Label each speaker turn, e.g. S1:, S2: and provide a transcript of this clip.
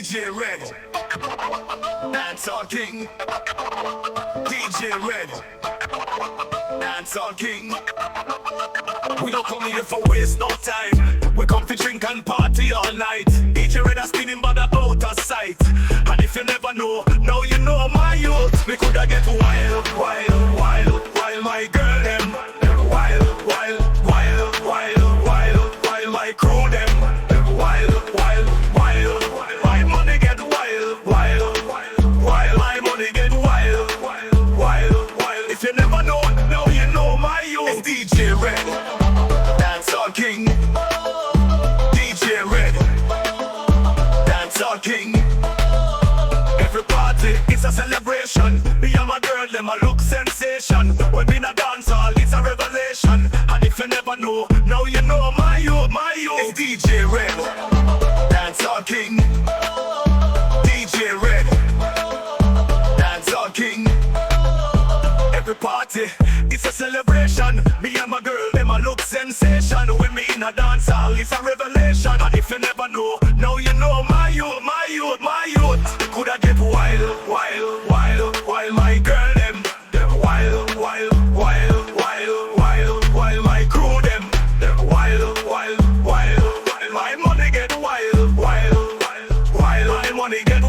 S1: DJ Red, Dancehall King. DJ Red, Dancehall King. We don't come here for waste no time. We come to drink and party all night. DJ Red a spinning by the outer sight. And if you never know, now you know my youth. We coulda get wild, wild, wild, wild. My girl them wild, wild, wild, wild, wild, wild. My crew them wild, wild, wild, wild. My money get wild, wild, wild, wild. My money get wild, wild, wild, wild. If you never know, now you know my youth. It's DJ Red, Dancehall King. DJ Red, Dancehall King. Every party, it's a celebration. Me and my girl, them a look sensation. When we in a dance hall, it's a revelation. And if you never know, now you know my youth, my youth. It's DJ Red, Dancehall King. DJ Red, Dancehall King. Every party, it's a celebration. Me and my girl, them a look sensation. When me in a dance hall, it's a revelation. And if you never know, now you know my youth, my youth, my youth. You coulda get wild, wild, wild, wild. My girl, them wild, wild, wild, wild, wild, wild. My crew, them wild, wild, wild, wild. My money get wild, wild, wild, wild. My money get